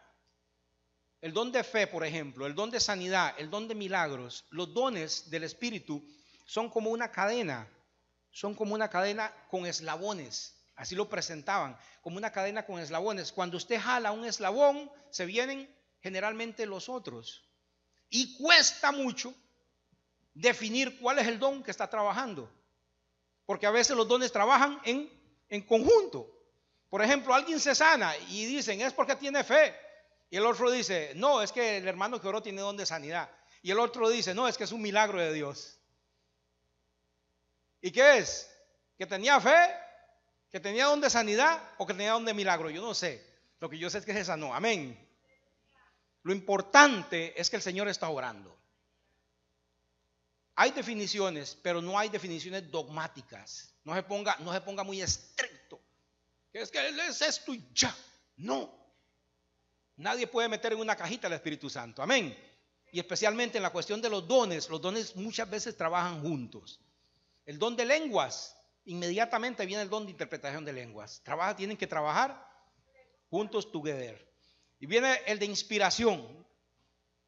[SPEAKER 1] El don de fe, por ejemplo, el don de sanidad, el don de milagros, los dones del Espíritu son como una cadena. Son como una cadena con eslabones. Así lo presentaban, como una cadena con eslabones. Cuando usted jala un eslabón, se vienen generalmente los otros. Y cuesta mucho definir cuál es el don que está trabajando. Porque a veces los dones trabajan en conjunto. Por ejemplo, alguien se sana y dicen, es porque tiene fe. Y el otro dice, no, es que el hermano que oró tiene don de sanidad. Y el otro dice, no, es que es un milagro de Dios. ¿Y qué es? ¿Que tenía fe? ¿Que tenía don de sanidad? ¿O que tenía don de milagro? Yo no sé. Lo que yo sé es que se sanó. Amén. Lo importante es que el Señor está orando. Hay definiciones, pero no hay definiciones dogmáticas. No se ponga muy estricto. Es que Él es esto y ya. No. Nadie puede meter en una cajita al Espíritu Santo. Amén. Y especialmente en la cuestión de los dones muchas veces trabajan juntos. El don de lenguas, inmediatamente viene el don de interpretación de lenguas. Tienen que trabajar juntos, together. Y viene el de inspiración.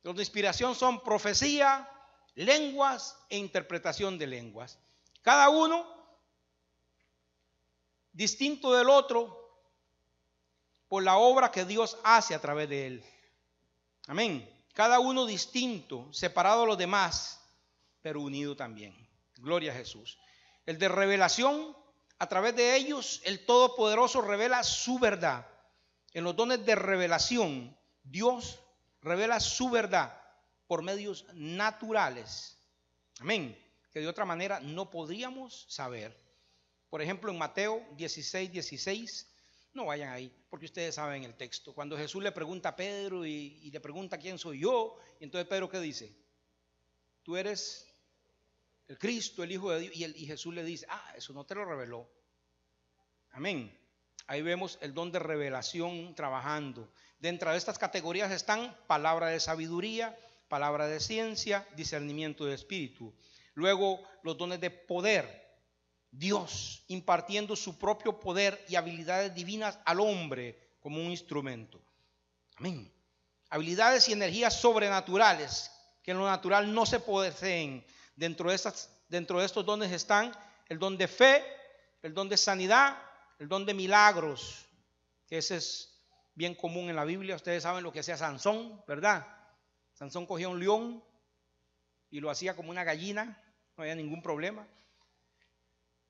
[SPEAKER 1] Los de inspiración son profecía, lenguas e interpretación de lenguas. Cada uno distinto del otro por la obra que Dios hace a través de él. Amén. Cada uno distinto, separado de los demás, pero unido también. Gloria a Jesús. El de revelación, a través de ellos, el Todopoderoso revela su verdad. En los dones de revelación, Dios revela su verdad por medios naturales. Amén. Que de otra manera no podríamos saber. Por ejemplo, en Mateo 16:16, no vayan ahí, porque ustedes saben el texto. Cuando Jesús le pregunta a Pedro y le pregunta quién soy yo, y entonces Pedro, ¿qué dice? Tú eres el Cristo, el Hijo de Dios. Y Jesús le dice, eso no te lo reveló. Amén. Ahí vemos el don de revelación trabajando. Dentro de estas categorías están palabra de sabiduría, palabra de ciencia, discernimiento de espíritu. Luego los dones de poder. Dios impartiendo su propio poder y habilidades divinas al hombre como un instrumento. Amén. Habilidades y energías sobrenaturales que en lo natural no se poseen. Dentro de estos dones están el don de fe, el don de sanidad, el don de milagros, que ese es bien común en la Biblia. Ustedes saben lo que hacía Sansón, ¿verdad? Sansón cogía un león y lo hacía como una gallina, no había ningún problema.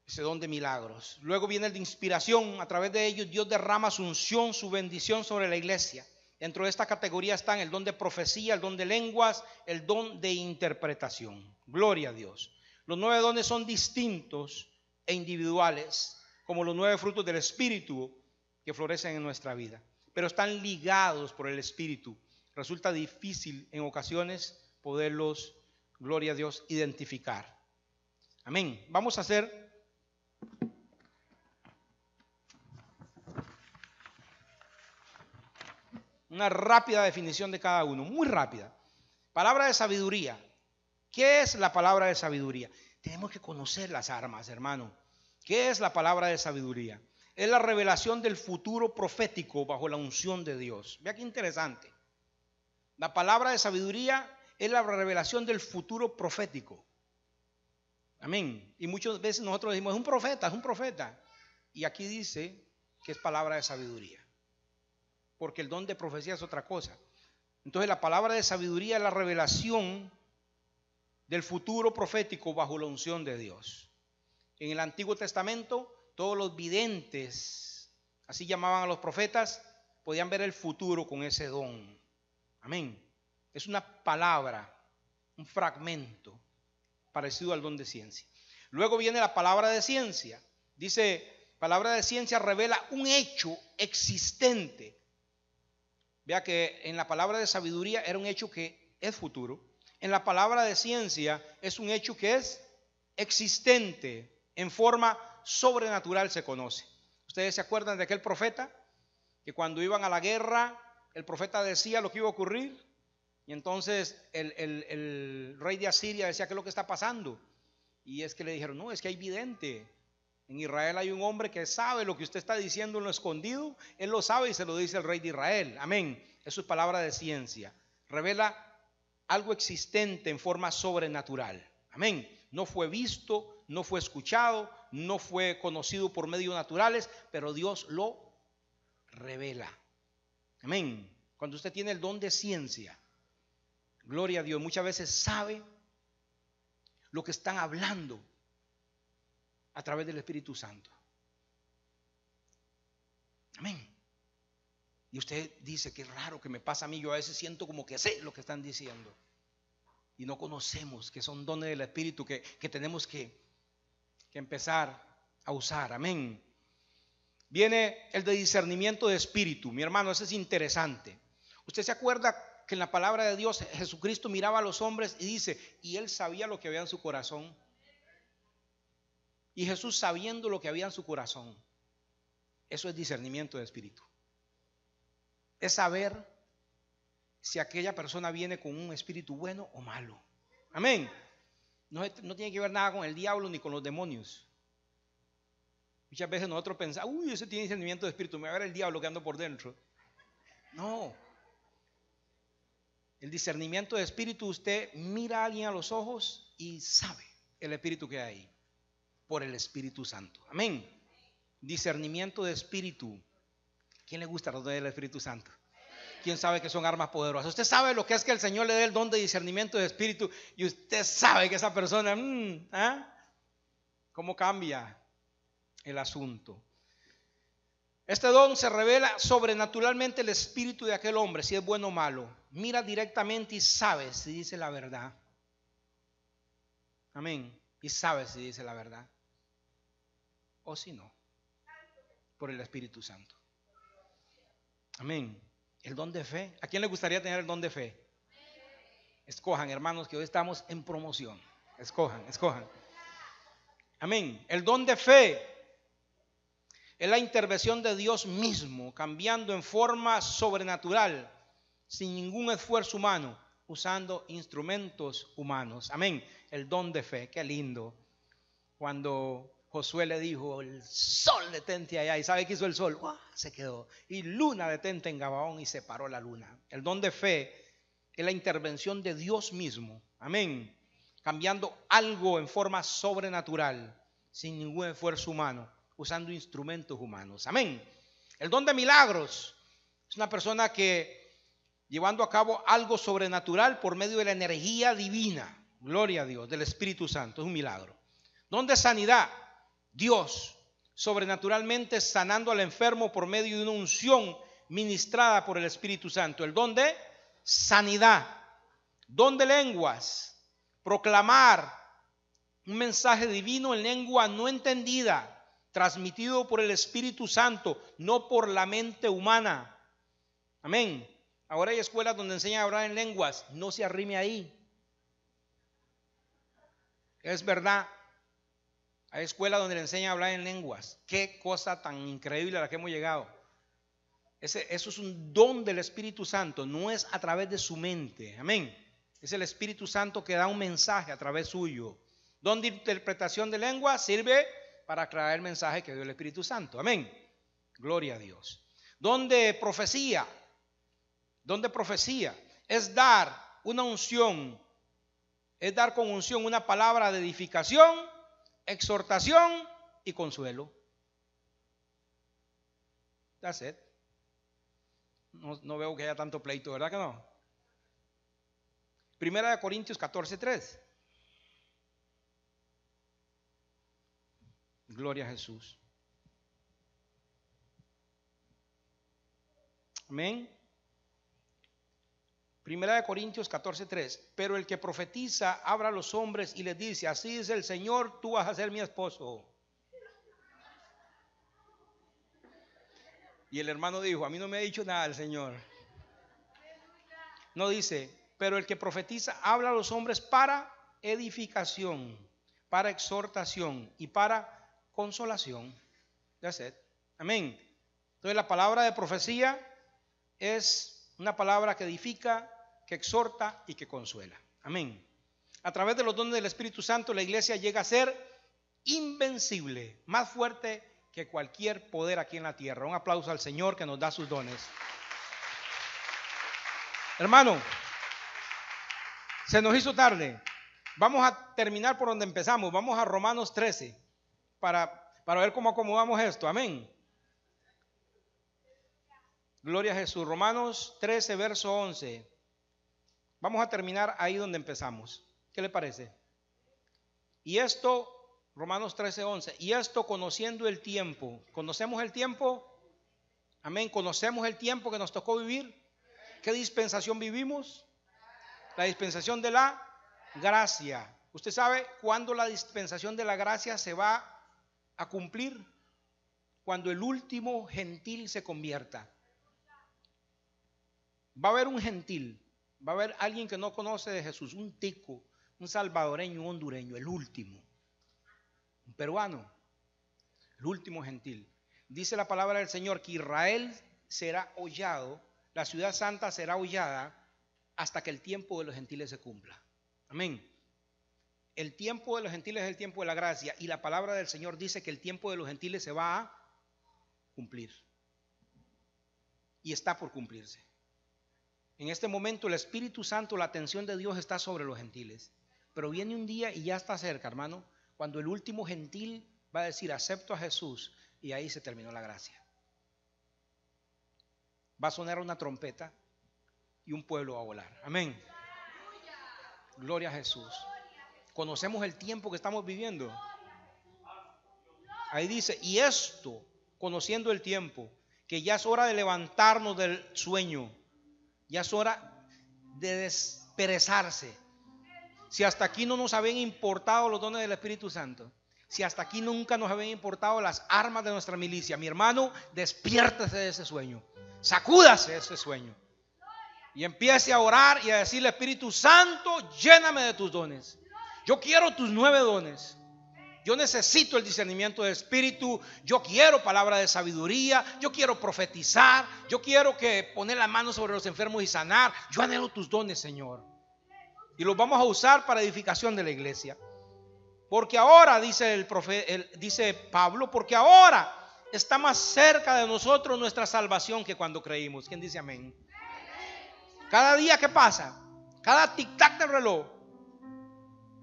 [SPEAKER 1] Ese don de milagros. Luego viene el de inspiración. A través de ellos Dios derrama su unción, su bendición sobre la iglesia. Dentro de esta categoría están el don de profecía, el don de lenguas, el don de interpretación. Gloria a Dios. Los 9 dones son distintos e individuales, como los 9 frutos del Espíritu que florecen en nuestra vida, pero están ligados por el Espíritu. Resulta difícil en ocasiones poderlos, gloria a Dios, identificar. Amén. Vamos a hacer una rápida definición de cada uno, muy rápida. Palabra de sabiduría. ¿Qué es la palabra de sabiduría? Tenemos que conocer las armas, hermano. ¿Qué es la palabra de sabiduría? Es la revelación del futuro profético bajo la unción de Dios. Vea qué interesante. La palabra de sabiduría es la revelación del futuro profético. Amén. Y muchas veces nosotros decimos, es un profeta, es un profeta. Y aquí dice que es palabra de sabiduría. Porque el don de profecía es otra cosa. Entonces la palabra de sabiduría es la revelación del futuro profético bajo la unción de Dios. En el Antiguo Testamento, todos los videntes, así llamaban a los profetas, podían ver el futuro con ese don. Amén. Es una palabra, un fragmento parecido al don de ciencia. Luego viene la palabra de ciencia. Dice, palabra de ciencia revela un hecho existente. Vea que en la palabra de sabiduría era un hecho que es futuro. En la palabra de ciencia es un hecho que es existente, en forma sobrenatural se conoce. ¿Ustedes se acuerdan de aquel profeta? Que cuando iban a la guerra, el profeta decía lo que iba a ocurrir. Y entonces el rey de Asiria decía, ¿qué es lo que está pasando? Y es que le dijeron, no, es que hay vidente. En Israel hay un hombre que sabe lo que usted está diciendo en lo escondido. Él lo sabe y se lo dice el rey de Israel. Amén. Eso es palabra de ciencia. Revela algo existente en forma sobrenatural. Amén. No fue visto, no fue escuchado, no fue conocido por medios naturales, pero Dios lo revela. Amén. Cuando usted tiene el don de ciencia, gloria a Dios, muchas veces sabe lo que están hablando a través del Espíritu Santo. Amén. Y usted dice, qué raro que me pasa a mí, yo a veces siento como que sé lo que están diciendo. Y no conocemos que son dones del Espíritu que tenemos que empezar a usar. Amén. Viene el de discernimiento de espíritu. Mi hermano, eso es interesante. ¿Usted se acuerda que en la palabra de Dios Jesucristo miraba a los hombres y dice, y él sabía lo que había en su corazón? Y Jesús sabiendo lo que había en su corazón, Eso es discernimiento de espíritu. Es saber si aquella persona viene con un espíritu bueno o malo. Amén. No tiene que ver nada con el diablo ni con los demonios. Muchas veces nosotros pensamos, uy, ese tiene discernimiento de espíritu, me va a ver el diablo que ando por dentro. No. El discernimiento de espíritu, usted mira a alguien a los ojos y sabe el espíritu que hay ahí, por el Espíritu Santo. Amén. Discernimiento de espíritu. ¿Quién le gusta los dones del Espíritu Santo? ¿Quién sabe que son armas poderosas? Usted sabe lo que es que el Señor le dé el don de discernimiento de espíritu y usted sabe que esa persona, ¿cómo cambia el asunto? Este don se revela sobrenaturalmente el espíritu de aquel hombre, si es bueno o malo. Mira directamente y sabe si dice la verdad. Amén. Y sabe si dice la verdad o si no, por el Espíritu Santo. Amén. El don de fe. ¿A quién le gustaría tener el don de fe? Escojan, hermanos, que hoy estamos en promoción. Escojan. Amén. El don de fe es la intervención de Dios mismo, cambiando en forma sobrenatural, sin ningún esfuerzo humano, usando instrumentos humanos. Amén. El don de fe. Qué lindo. Cuando Josué le dijo, el sol detente allá, y ¿sabe qué hizo el sol? ¡Uah! Se quedó. Y luna detente en Gabaón, y se paró la luna. El don de fe es la intervención de Dios mismo. Amén. Cambiando algo en forma sobrenatural, sin ningún esfuerzo humano, usando instrumentos humanos. Amén. El don de milagros es una persona que llevando a cabo algo sobrenatural por medio de la energía divina. Gloria a Dios, del Espíritu Santo. Es un milagro. Don de sanidad. Dios sobrenaturalmente sanando al enfermo por medio de una unción ministrada por el Espíritu Santo. El don de sanidad. Don de lenguas. Proclamar un mensaje divino en lengua no entendida, transmitido por el Espíritu Santo, no por la mente humana. Amén. Ahora hay escuelas donde enseñan a hablar en lenguas. No se arrime ahí. Es verdad. Hay escuelas donde le enseñan a hablar en lenguas. Qué cosa tan increíble a la que hemos llegado. Eso es un don del Espíritu Santo. No es a través de su mente. Amén. Es el Espíritu Santo que da un mensaje a través suyo. Don de interpretación de lengua sirve para aclarar el mensaje que dio el Espíritu Santo. Amén. Gloria a Dios. Don de profecía. Don de profecía es dar una unción. Es dar con unción una palabra de edificación, exhortación y consuelo. That's it. No veo que haya tanto pleito, ¿verdad que no? Primera de Corintios 14:3. Gloria a Jesús. Amén. Primera de Corintios 14:3. Pero el que profetiza habla a los hombres y les dice, así dice el Señor, tú vas a ser mi esposo. Y el hermano dijo, a mí no me ha dicho nada el Señor. No dice, pero el que profetiza habla a los hombres para edificación, para exhortación y para consolación. That's it. Amén. Entonces la palabra de profecía es una palabra que edifica, que exhorta y que consuela. Amén. A través de los dones del Espíritu Santo la iglesia llega a ser invencible, más fuerte que cualquier poder aquí en la tierra. Un aplauso al Señor que nos da sus dones. Hermano, se nos hizo tarde. Vamos a terminar por donde empezamos. Vamos a Romanos 13 para ver cómo acomodamos esto. Amén. Gloria a Jesús. Romanos 13, verso 11. Vamos a terminar ahí donde empezamos. ¿Qué le parece? Y esto, Romanos 13, 11. Y esto conociendo el tiempo. ¿Conocemos el tiempo? Amén. ¿Conocemos el tiempo que nos tocó vivir? ¿Qué dispensación vivimos? La dispensación de la gracia. ¿Usted sabe cuándo la dispensación de la gracia se va a cumplir? Cuando el último gentil se convierta. Va a haber un gentil, va a haber alguien que no conoce de Jesús, un tico, un salvadoreño, un hondureño, el último, un peruano, el último gentil. Dice la palabra del Señor que Israel será hollado, la ciudad santa será hollada hasta que el tiempo de los gentiles se cumpla. Amén. El tiempo de los gentiles es el tiempo de la gracia, y la palabra del Señor dice que el tiempo de los gentiles se va a cumplir. Y está por cumplirse. En este momento el Espíritu Santo, la atención de Dios está sobre los gentiles. Pero viene un día, y ya está cerca, hermano, cuando el último gentil va a decir: acepto a Jesús, y ahí se terminó la gracia. Va a sonar una trompeta y un pueblo va a volar. Amén. Gloria a Jesús. Conocemos el tiempo que estamos viviendo. Ahí dice: y esto, conociendo el tiempo, que ya es hora de levantarnos del sueño, ya es hora de desperezarse. Si hasta aquí no nos habían importado los dones del Espíritu Santo, si hasta aquí nunca nos habían importado las armas de nuestra milicia, mi hermano, despiértese de ese sueño, sacúdase de ese sueño y empiece a orar y a decirle: Espíritu Santo, lléname de tus dones. Yo quiero tus 9 dones. Yo necesito el discernimiento del Espíritu. Yo quiero palabra de sabiduría. Yo quiero profetizar. Yo quiero que poner la mano sobre los enfermos y sanar. Yo anhelo tus dones, Señor. Y los vamos a usar para edificación de la iglesia. Porque ahora, dice dice Pablo, porque ahora está más cerca de nosotros nuestra salvación que cuando creímos. ¿Quién dice amén? Cada día que pasa, cada tic-tac del reloj,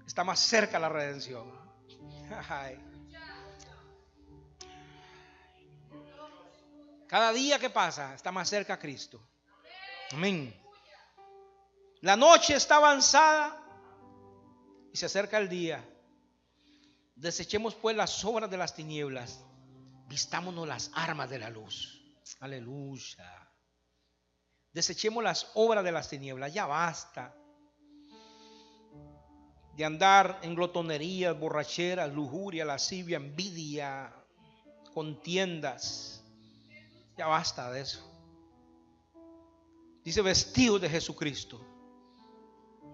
[SPEAKER 1] está más cerca la redención. Cada día que pasa está más cerca a Cristo. Amén. La noche está avanzada y se acerca el día. Desechemos pues las obras de las tinieblas, vistámonos las armas de la luz. Aleluya. Desechemos las obras de las tinieblas. Ya basta de andar en glotonerías, borracheras, lujuria, lascivia, envidia, contiendas. Ya basta de eso. Dice: vestidos de Jesucristo,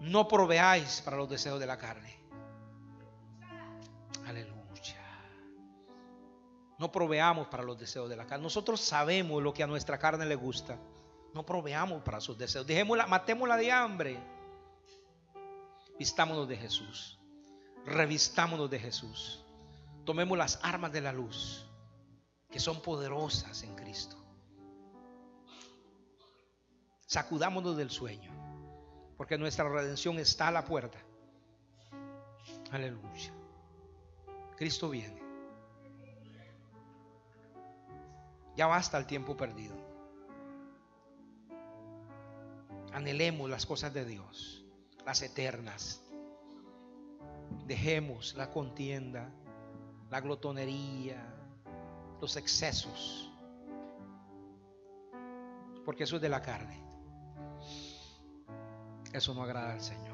[SPEAKER 1] no proveáis para los deseos de la carne. Aleluya. No proveamos para los deseos de la carne. Nosotros sabemos lo que a nuestra carne le gusta. No proveamos para sus deseos. Dejémosla, matémosla de hambre. Vistámonos de Jesús. Revistámonos de Jesús. Tomemos las armas de la luz, que son poderosas en Cristo. Sacudámonos del sueño, porque nuestra redención está a la puerta. Aleluya. Cristo viene. Ya basta el tiempo perdido. Anhelemos las cosas de Dios, las eternas. Dejemos la contienda, la glotonería, los excesos, porque eso es de la carne. Eso no agrada al Señor.